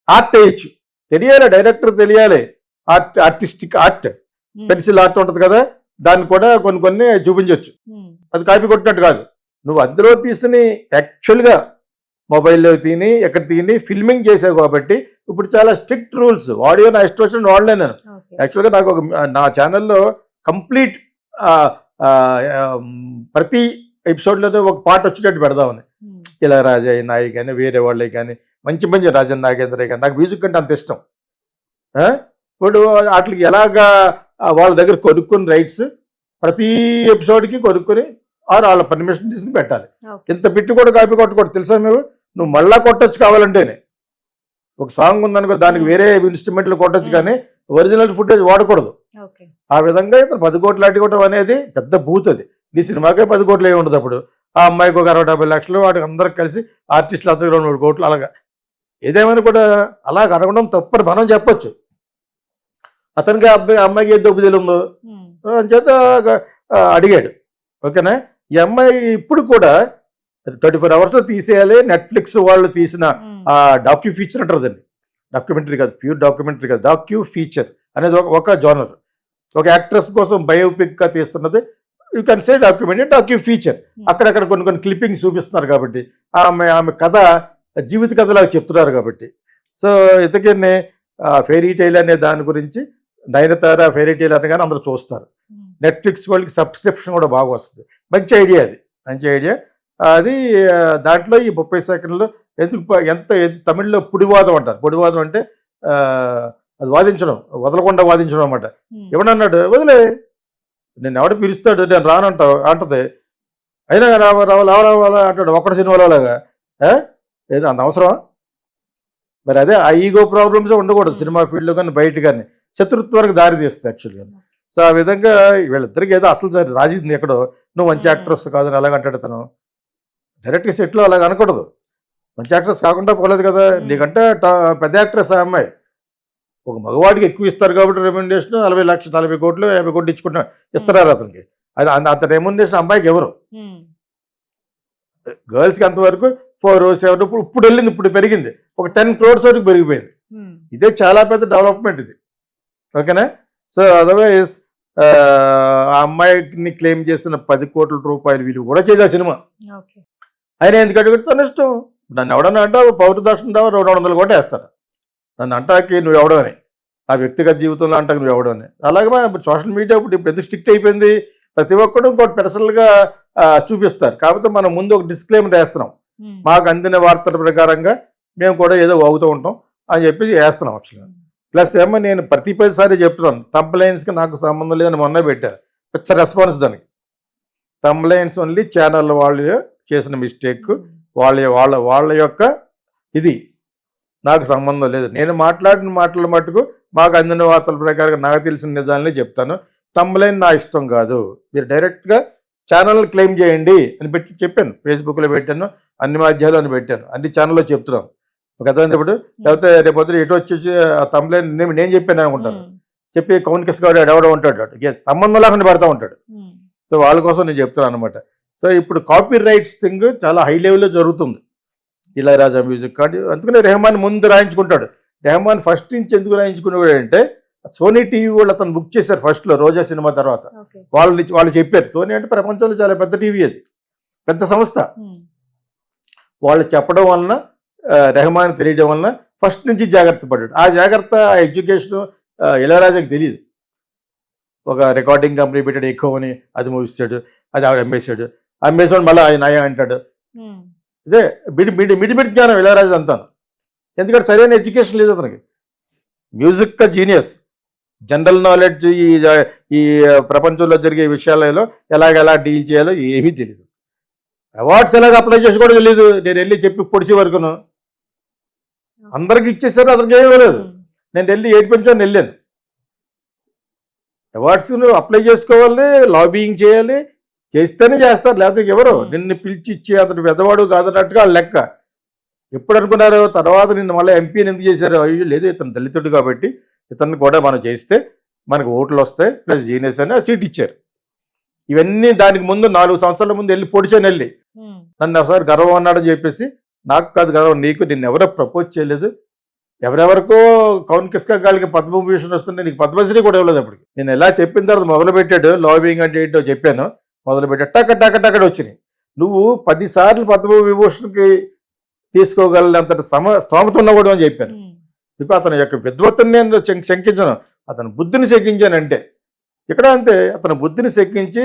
Art వేయచ్చు, తెలియాలి, director తెలియాలి, ఆర్టిస్టిక్ ఆర్ట్, పెన్సిల్ ఆర్ట్ ఉంటుంది కదా, దాన్ని కూడా కొన్ని చూపించవచ్చు. అది కాపీ కొట్టినట్టు కాదు. నువ్వు అందులో తీసుకుని యాక్చువల్గా మొబైల్లో తిని ఎక్కడ తిని ఫిల్మింగ్ చేసావు కాబట్టి ఇప్పుడు చాలా స్ట్రిక్ట్ రూల్స్. ఆడియో నా ఇష్టం వచ్చిన వాడలే నేను. యాక్చువల్గా నాకు నా ఛానల్లో కంప్లీట్ ప్రతి ఎపిసోడ్లోనే ఒక పాట వచ్చేటట్టు పెడదామని. ఇలా రాజా నాయి కానీ వేరే వాళ్ళే కానీ మంచి రాజన్ నాగేంద్ర కానీ నాకు మ్యూజిక్ అంటే అంత ఇష్టం. ఇప్పుడు వాటికి ఎలాగా వాళ్ళ దగ్గర కొనుక్కుని రైట్స్ ప్రతి ఎపిసోడ్కి కొనుక్కొని వాళ్ళ పర్మిషన్ తీసుకుని పెట్టాలి. ఇంత బిట్టు కూడా కాపీ కొట్టకూడదు తెలుసా నువ్వు మళ్ళా కొట్టచ్చు కావాలంటేనే. ఒక సాంగ్ ఉందనుకో దానికి వేరే ఇన్స్ట్రుమెంట్లు కొట్టచ్చు కానీ ఒరిజినల్ ఫుటేజ్ వాడకూడదు. ఆ విధంగా ఇతను 10 కోట్లు అడ్డుకోవడం అనేది పెద్ద బూత్. అది నీ సినిమాకే 10 కోట్లు ఏమి ఉండదు. అప్పుడు ఆ అమ్మాయికి ఒక 60-70 లక్షలు, వాడికి అందరికి కలిసి ఆర్టిస్టులు అందరికీ 2-3 కోట్లు, అలాగా ఏదేమైనా కూడా అలాగ అడగడం తప్పని మనం చెప్పొచ్చు. అతనికి అమ్మాయికి ఏ దొబ్బు తెలియదు అని చేత అడిగాడు. ఓకేనా? ఈ అమ్మాయి ఇప్పుడు కూడా 24 అవర్స్లో తీసేయాలి. నెట్ఫ్లిక్స్ వాళ్ళు తీసిన డాక్యూ ఫీచర్ అంటారు, డాక్యుమెంటరీ కాదు, ప్యూర్ డాక్యుమెంటరీ కాదు, డాక్యూ ఫీచర్ అనేది ఒక జోనర్. ఒక యాక్ట్రెస్ కోసం బయోపిక్గా తీస్తున్నది, you can say docu feature. అక్కడక్కడ కొన్ని క్లిప్పింగ్స్ చూపిస్తున్నారు కాబట్టి ఆమె కథ జీవిత కథలాగా చెప్తున్నారు కాబట్టి. సో ఇతకిని ఫెయిరీ టైల్ అనే దాని గురించి నయనతార ఫెయిరీ టైల్ అనగానే అందరూ చూస్తారు. నెట్ఫ్లిక్స్ వాళ్ళకి సబ్స్క్రిప్షన్ కూడా బాగా వస్తుంది. మంచి ఐడియా అది, మంచి ఐడియా అది. దాంట్లో ఈ 30 సెకండ్లు ఎంత తమిళ్లో పుడివాదం అంటారు. పుడివాదం అంటే అది వాదించడం, వదలకుండా వాదించడం అన్నమాట. ఎవడన్నాడు వదిలే, నేను ఎవడ పిలుస్తాడు, నేను అంటది, అయినా రావాలా అంటాడు ఒక్కడ సినిమాలో లాగా. ఏదో అంత అవసరమా? మరి అదే ఆ ఈగో ప్రాబ్లమ్స్ ఉండకూడదు సినిమా ఫీల్డ్లో కానీ బయట కానీ, శత్రుత్వానికి దారి తీస్తుంది యాక్చువల్గా. సో ఆ విధంగా వీళ్ళిద్దరికి ఏదో అసలు సరే రాజీంది ఎక్కడో, నువ్వు మంచి యాక్ట్రెస్ కాదని అలాగంటాడు తను. డైరెక్ట్గా సెట్లో అలాగ అనకూడదు. మంచి యాక్ట్రెస్ కాకుండా పోలేదు కదా, నీకంటే పెద్ద యాక్ట్రెస్ ఆ అమ్మాయి. ఒక మగవాడికి ఎక్కువ ఇస్తారు కాబట్టి రెమ్యునరేషన్ 40 లక్షలు 40 కోట్లు 50 కోట్లు ఇస్తున్నారు అతనికి. అది అంత రెమ్యునరేషన్ అమ్మాయికి ఎవరు? గర్ల్స్కి అంతవరకు 4-7 ఇప్పుడు వెళ్ళింది, ఇప్పుడు పెరిగింది, ఒక 10 crores వరకు పెరిగిపోయింది. ఇదే చాలా పెద్ద డెవలప్మెంట్ ఇది. ఓకేనా? సో అదర్వైజ్ ఆ అమ్మాయిని క్లెయిమ్ చేస్తున్న 10 కోట్ల రూపాయలు వీళ్ళు కూడా చేసే సినిమా ఆయన ఎందుకంటే తన ఇష్టం. నన్ను ఎవడన్నా అంటావు పౌరు దర్శనం 200 కోట్లు వేస్తారు. నన్ను అంటాకి నువ్వు ఎవడవని, ఆ వ్యక్తిగత జీవితంలో అంటాకి నువ్వు ఎవడవని. అలాగే ఇప్పుడు సోషల్ మీడియా ఇప్పుడు ఎందుకు స్ట్రిక్ట్ అయిపోయింది, ప్రతి ఒక్కడు ఇంకోటి పర్సనల్గా చూపిస్తారు. కాకపోతే మనం ముందు ఒక డిస్క్లైమర్ వేస్తున్నాం, మాకు అందిన వార్తల ప్రకారంగా మేము కూడా ఏదో వాగుతూ ఉంటాం అని చెప్పి వేస్తున్నాం యాక్చువల్గా. ప్లస్ ఏమో నేను ప్రతిసారి చెప్తున్నాను, తంప్లైన్స్కి నాకు సంబంధం లేదని మొన్న పెట్టారు, పిచ్చ రెస్పాన్స్ దానికి. తంప్లైన్స్ ఓన్లీ ఛానల్ వాళ్ళు చేసిన మిస్టేక్, వాళ్ళ యొక్క ఇది నాకు సంబంధం లేదు. నేను మాట్లాడిన మాటల మటుకు మాకు అందిన వార్తల ప్రకారం నాకు తెలిసిన నిజాలనే చెప్తాను. తంప్లైన్ నా ఇష్టం కాదు, మీరు డైరెక్ట్గా ఛానల్ క్లెయిమ్ చేయండి అని చెప్పాను. ఫేస్బుక్లో పెట్టాను, అన్ని మాధ్యాలను పెట్టాను, అన్ని ఛానల్లో చెప్తున్నాను. ఒక అర్థమైనప్పుడు లేకపోతే రేపొద్దు ఎటు వచ్చేసి ఆ తంప్లైన్ నేను చెప్పాను అనుకుంటాను, చెప్పి కౌన్కెస్ గారు ఎవడో ఉంటాడు, సంబంధం లేకుండా పెడతా ఉంటాడు. సో వాళ్ళ కోసం నేను చెప్తున్నాను అనమాట. సో ఇప్పుడు కాపీ రైట్స్ థింగ్ చాలా హై లెవెల్లో జరుగుతుంది. ఇళయరాజా మ్యూజిక్ కార్డు అందుకనే రెహమాన్ ముందు రాయించుకుంటాడు. రెహమాన్ ఫస్ట్ నుంచి ఎందుకు రాయించుకునేవాడు అంటే సోనీ టీవీ వాళ్ళు అతను బుక్ చేశారు ఫస్ట్లో రోజా సినిమా తర్వాత. వాళ్ళు చెప్పారు, సోనీ అంటే ప్రపంచంలో చాలా పెద్ద టీవీ, అది పెద్ద సంస్థ. వాళ్ళు చెప్పడం వలన రెహమాన్ తెలియడం వలన ఫస్ట్ నుంచి జాగ్రత్త పడ్డాడు. ఆ జాగ్రత్త ఆ ఎడ్యుకేషన్ ఇళయరాజాకి తెలియదు. ఒక రికార్డింగ్ కంపెనీ పెట్టాడు ఎక్కువ అని, అది మూవిస్తాడు, అది ఆవిడ అమ్మేసాడు, అమ్మేసాడు మళ్ళీ ఆయన అంటాడు. ఇదే మిడిమిడి జ్ఞానం ఇళయరాజా అంతాను. ఎందుకంటే సరైన ఎడ్యుకేషన్ లేదు అతనికి. మ్యూజిక్ జీనియస్, జనరల్ నాలెడ్జ్ ఈ ప్రపంచంలో జరిగే విషయాలలో ఎలా డీల్ చేయాలో ఏమీ తెలియదు. అవార్డ్స్ ఎలాగ అప్లై చేసి కూడా తెలియదు. నేను వెళ్ళి చెప్పి పొడిచే వరకును అందరికి ఇచ్చేసారు, అతనికి ఏమీ లేదు. నేను వెళ్ళి ఏడిపించాను, వెళ్ళాను. అవార్డ్స్ అప్లై చేసుకోవాలి, లాబింగ్ చేయాలి, చేస్తేనే చేస్తారు, లేకపోతే ఎవరు నిన్ను పిలిచి ఇచ్చి అతను పెద్దవాడు కాదన్నట్టుగా లెక్క. ఎప్పుడు అనుకున్నారు తర్వాత నిన్ను మళ్ళీ ఎంపీని ఎందుకు చేశారు? అయ్యో లేదు, ఇతను దళితుడు కాబట్టి ఇతన్ని కూడా మనం చేస్తే మనకు ఓట్లు వస్తాయి ప్లస్ జీనియస్ అని సీట్ ఇచ్చారు. ఇవన్నీ దానికి ముందు 4 సంవత్సరాల ముందు వెళ్ళి పొడిచాను, వెళ్ళి నన్ను ఒకసారి గర్వం అన్నాడని చెప్పేసి, నాకు కాదు గర్వం నీకు, నిన్ను ఎవరో ప్రపోజ్ చేయలేదు, ఎవరెవరికో కౌన్ కిస్కా గాలికి పద్మభూషణ్ వస్తుంటే నీకు పద్మశ్రీ కూడా ఇవ్వలేదు అప్పటికి. నేను ఎలా చెప్పిన తర్వాత మొదలు పెట్టాడు లాబింగ్ అంటే ఏంటో చెప్పాను, మొదలు పెట్టాడు టక్క వచ్చినాయి. నువ్వు 10 సార్లు పద్మవిభూషణ్కి తీసుకోగలంత స్తోమత ఉన్నవాడు అని చెప్పాను. ఇక అతని యొక్క విద్వత్తుని నేను శంకించను, అతని బుద్ధిని శంకించానంటే. ఇక్కడ అంతే, అతని బుద్ధిని శంకించి